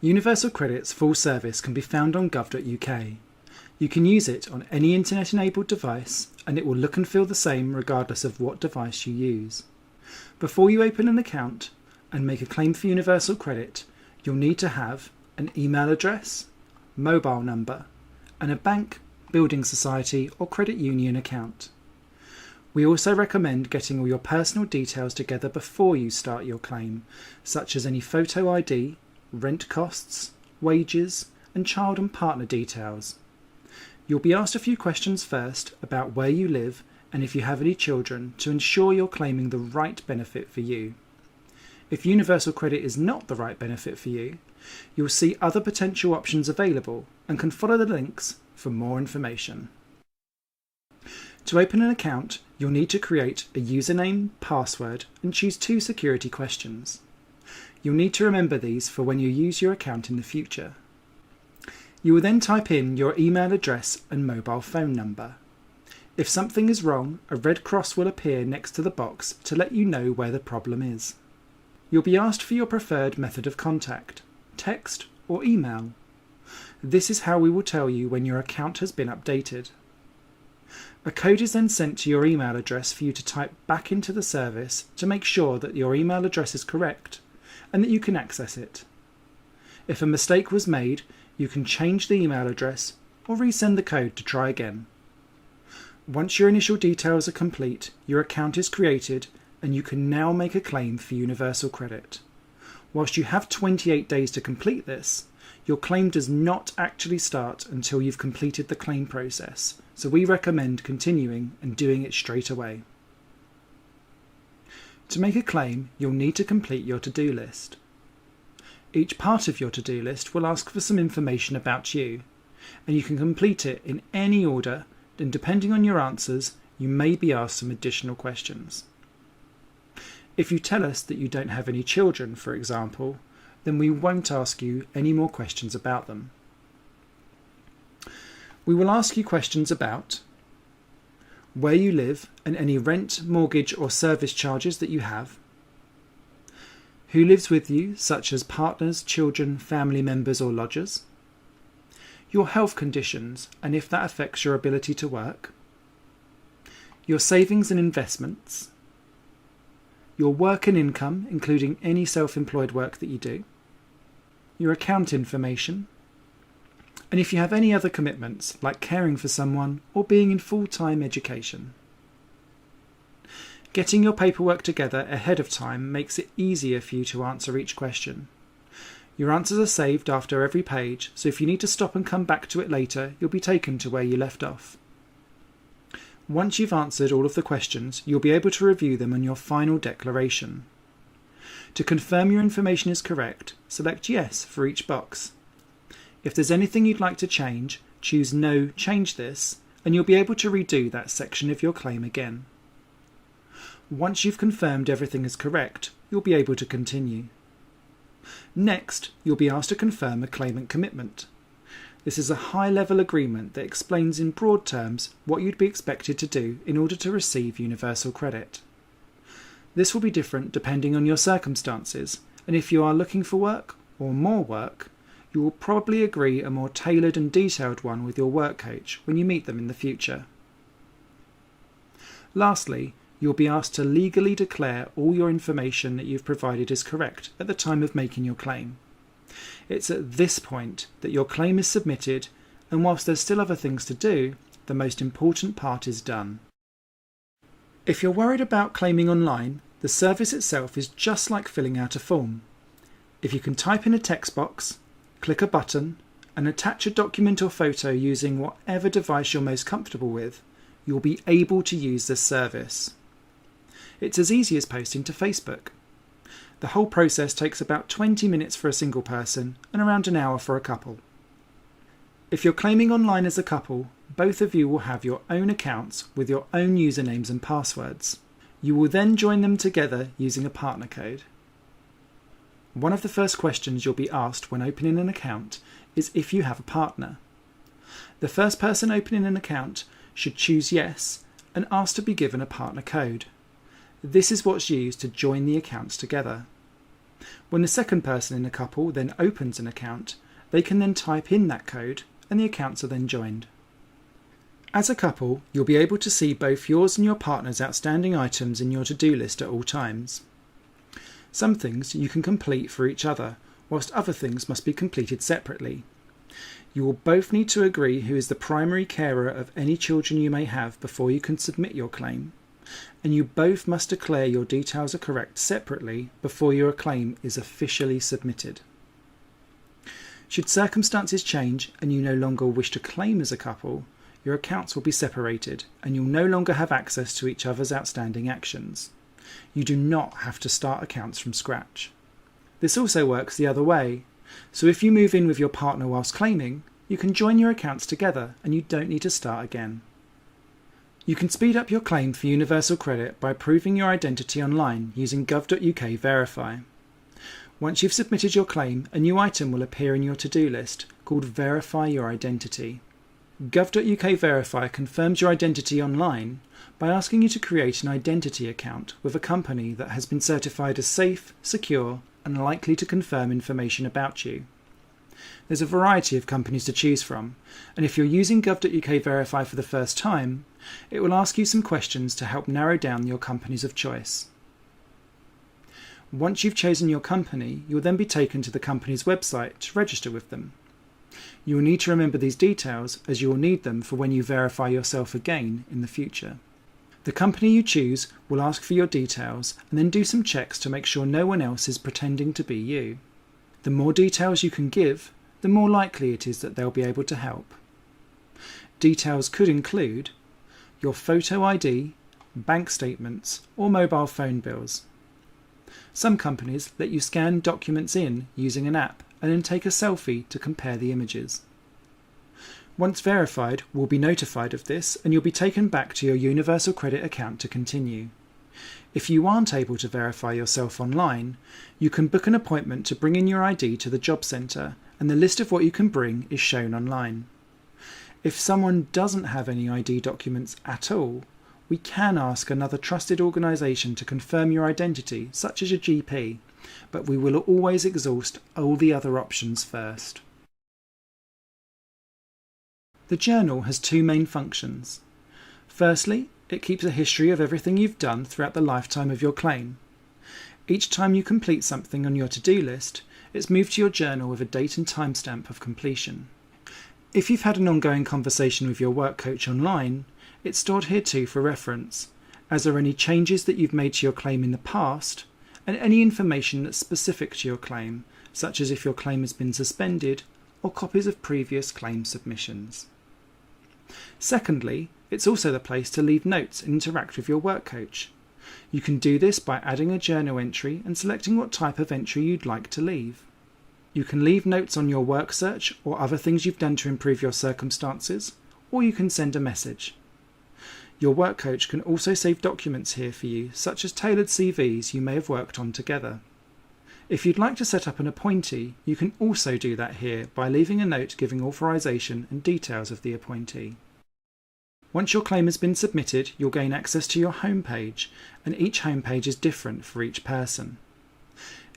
Universal Credit's full service can be found on gov.uk. You can use it on any internet-enabled device and it will look and feel the same regardless of what device you use. Before you open an account and make a claim for Universal Credit, you'll need to have an email address, mobile number, and a bank, building society or credit union account. We also recommend getting all your personal details together before you start your claim, such as any photo ID, rent costs, wages, and child and partner details. You'll be asked a few questions first about where you live and if you have any children to ensure you're claiming the right benefit for you. If Universal Credit is not the right benefit for you, you'll see other potential options available and can follow the links for more information. To open an account, you'll need to create a username, password, and choose 2 security questions. You'll need to remember these for when you use your account in the future. You will then type in your email address and mobile phone number. If something is wrong, a red cross will appear next to the box to let you know where the problem is. You'll be asked for your preferred method of contact, text or email. This is how we will tell you when your account has been updated. A code is then sent to your email address for you to type back into the service to make sure that your email address is correct and that you can access it. If a mistake was made, you can change the email address or resend the code to try again. Once your initial details are complete, your account is created and you can now make a claim for Universal Credit. Whilst you have 28 days to complete this, your claim does not actually start until you've completed the claim process, so we recommend continuing and doing it straight away. To make a claim, you'll need to complete your to-do list. Each part of your to-do list will ask for some information about you, and you can complete it in any order, and depending on your answers, you may be asked some additional questions. If you tell us that you don't have any children, for example, then we won't ask you any more questions about them. We will ask you questions about where you live and any rent, mortgage or service charges that you have, who lives with you, such as partners, children, family members or lodgers, your health conditions and if that affects your ability to work, your savings and investments, your work and income, including any self-employed work that you do, your account information, and if you have any other commitments like caring for someone or being in full-time education. Getting your paperwork together ahead of time makes it easier for you to answer each question. Your answers are saved after every page, so if you need to stop and come back to it later, you'll be taken to where you left off. Once you've answered all of the questions, you'll be able to review them on your final declaration. To confirm your information is correct, select Yes for each box. If there's anything you'd like to change, choose No, Change This, and you'll be able to redo that section of your claim again. Once you've confirmed everything is correct, you'll be able to continue. Next, you'll be asked to confirm a claimant commitment. This is a high-level agreement that explains in broad terms what you'd be expected to do in order to receive Universal Credit. This will be different depending on your circumstances, and if you are looking for work or more work, you will probably agree a more tailored and detailed one with your work coach when you meet them in the future. Lastly, you'll be asked to legally declare all your information that you've provided is correct at the time of making your claim. It's at this point that your claim is submitted, and whilst there's still other things to do, the most important part is done. If you're worried about claiming online, the service itself is just like filling out a form. If you can type in a text box, click a button, and attach a document or photo using whatever device you're most comfortable with, you'll be able to use this service. It's as easy as posting to Facebook. The whole process takes about 20 minutes for a single person and around an hour for a couple. If you're claiming online as a couple, both of you will have your own accounts with your own usernames and passwords. You will then join them together using a partner code. One of the first questions you'll be asked when opening an account is if you have a partner. The first person opening an account should choose Yes and ask to be given a partner code. This is what's used to join the accounts together. When the second person in the couple then opens an account, they can then type in that code and the accounts are then joined. As a couple, you'll be able to see both yours and your partner's outstanding items in your to-do list at all times. Some things you can complete for each other, whilst other things must be completed separately. You will both need to agree who is the primary carer of any children you may have before you can submit your claim, and you both must declare your details are correct separately before your claim is officially submitted. Should circumstances change and you no longer wish to claim as a couple, your accounts will be separated and you'll no longer have access to each other's outstanding actions. You do not have to start accounts from scratch. This also works the other way, so if you move in with your partner whilst claiming, you can join your accounts together and you don't need to start again. You can speed up your claim for Universal Credit by proving your identity online using gov.uk Verify. Once you've submitted your claim, a new item will appear in your to-do list called Verify Your Identity. Gov.uk Verify confirms your identity online by asking you to create an identity account with a company that has been certified as safe, secure, and likely to confirm information about you. There's a variety of companies to choose from, and if you're using Gov.uk Verify for the first time, it will ask you some questions to help narrow down your companies of choice. Once you've chosen your company, you'll then be taken to the company's website to register with them. You will need to remember these details as you will need them for when you verify yourself again in the future. The company you choose will ask for your details and then do some checks to make sure no one else is pretending to be you. The more details you can give, the more likely it is that they'll be able to help. Details could include your photo ID, bank statements, or mobile phone bills. Some companies let you scan documents in using an app and then take a selfie to compare the images. Once verified, we'll be notified of this and you'll be taken back to your Universal Credit account to continue. If you aren't able to verify yourself online, you can book an appointment to bring in your ID to the job centre, and the list of what you can bring is shown online. If someone doesn't have any ID documents at all, we can ask another trusted organisation to confirm your identity, such as your GP, but we will always exhaust all the other options first. The journal has two main functions. Firstly, it keeps a history of everything you've done throughout the lifetime of your claim. Each time you complete something on your to-do list, it's moved to your journal with a date and timestamp of completion. If you've had an ongoing conversation with your work coach online, it's stored here too for reference, as are any changes that you've made to your claim in the past, and any information that's specific to your claim, such as if your claim has been suspended, or copies of previous claim submissions. Secondly, it's also the place to leave notes and interact with your work coach. You can do this by adding a journal entry and selecting what type of entry you'd like to leave. You can leave notes on your work search or other things you've done to improve your circumstances, or you can send a message. Your work coach can also save documents here for you, such as tailored CVs you may have worked on together. If you'd like to set up an appointee, you can also do that here by leaving a note giving authorization and details of the appointee. Once your claim has been submitted, you'll gain access to your home page, and each home page is different for each person.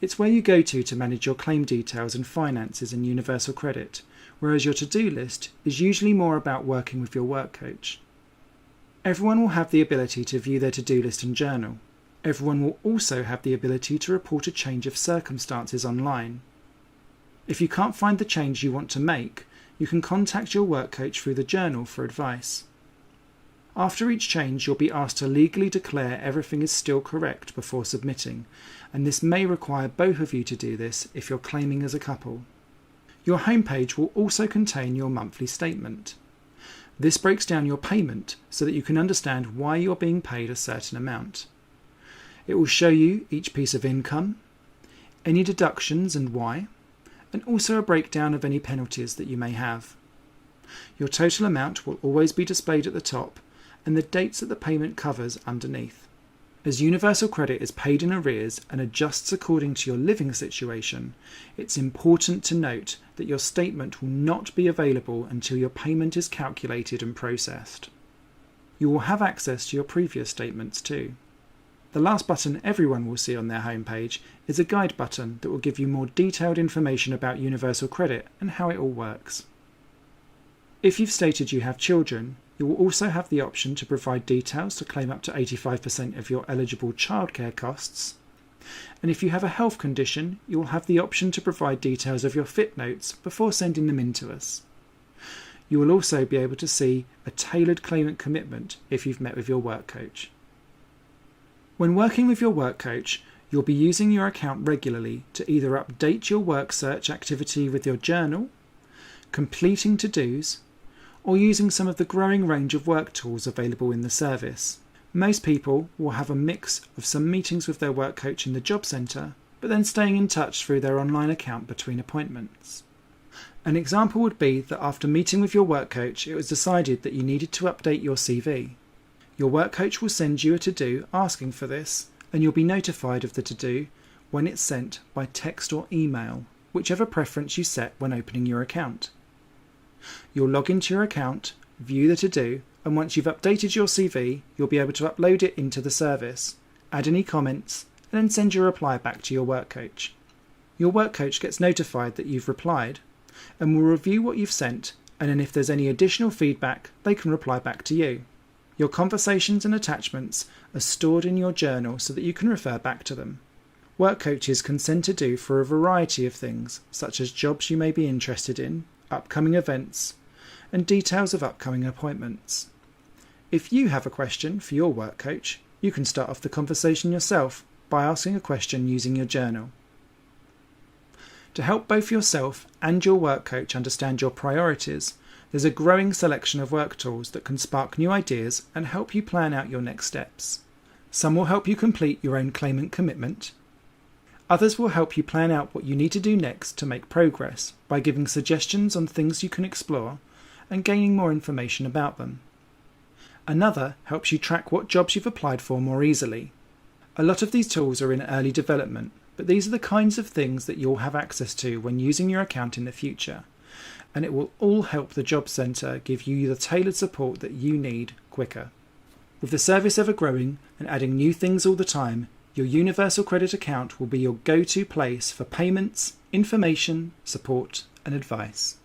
It's where you go to manage your claim details and finances in Universal Credit, whereas your to-do list is usually more about working with your work coach. Everyone will have the ability to view their to-do list and journal. Everyone will also have the ability to report a change of circumstances online. If you can't find the change you want to make, you can contact your work coach through the journal for advice. After each change, you'll be asked to legally declare everything is still correct before submitting, and this may require both of you to do this if you're claiming as a couple. Your homepage will also contain your monthly statement. This breaks down your payment so that you can understand why you're being paid a certain amount. It will show you each piece of income, any deductions and why, and also a breakdown of any penalties that you may have. Your total amount will always be displayed at the top, and the dates that the payment covers underneath. As Universal Credit is paid in arrears and adjusts according to your living situation, it's important to note that your statement will not be available until your payment is calculated and processed. You will have access to your previous statements too. The last button everyone will see on their homepage is a guide button that will give you more detailed information about Universal Credit and how it all works. If you've stated you have children, you will also have the option to provide details to claim up to 85% of your eligible childcare costs. And if you have a health condition, you will have the option to provide details of your fit notes before sending them in to us. You will also be able to see a tailored claimant commitment if you've met with your work coach. When working with your work coach, you'll be using your account regularly to either update your work search activity with your journal, completing to-dos, or using some of the growing range of work tools available in the service. Most people will have a mix of some meetings with their work coach in the job centre, but then staying in touch through their online account between appointments. An example would be that after meeting with your work coach, it was decided that you needed to update your CV. Your work coach will send you a to-do asking for this, and you'll be notified of the to-do when it's sent by text or email, whichever preference you set when opening your account. You'll log into your account, view the to-do, and once you've updated your CV, you'll be able to upload it into the service, add any comments, and then send your reply back to your work coach. Your work coach gets notified that you've replied, and will review what you've sent, and then if there's any additional feedback, they can reply back to you. Your conversations and attachments are stored in your journal so that you can refer back to them. Work coaches can send to-do for a variety of things, such as jobs you may be interested in, upcoming events, and details of upcoming appointments. If you have a question for your work coach, you can start off the conversation yourself by asking a question using your journal. To help both yourself and your work coach understand your priorities, there's a growing selection of work tools that can spark new ideas and help you plan out your next steps. Some will help you complete your own claimant commitment. Others will help you plan out what you need to do next to make progress by giving suggestions on things you can explore and gaining more information about them. Another helps you track what jobs you've applied for more easily. A lot of these tools are in early development, but these are the kinds of things that you'll have access to when using your account in the future, and it will all help the Job Centre give you the tailored support that you need quicker. With the service ever growing and adding new things all the time, your Universal Credit account will be your go-to place for payments, information, support and advice.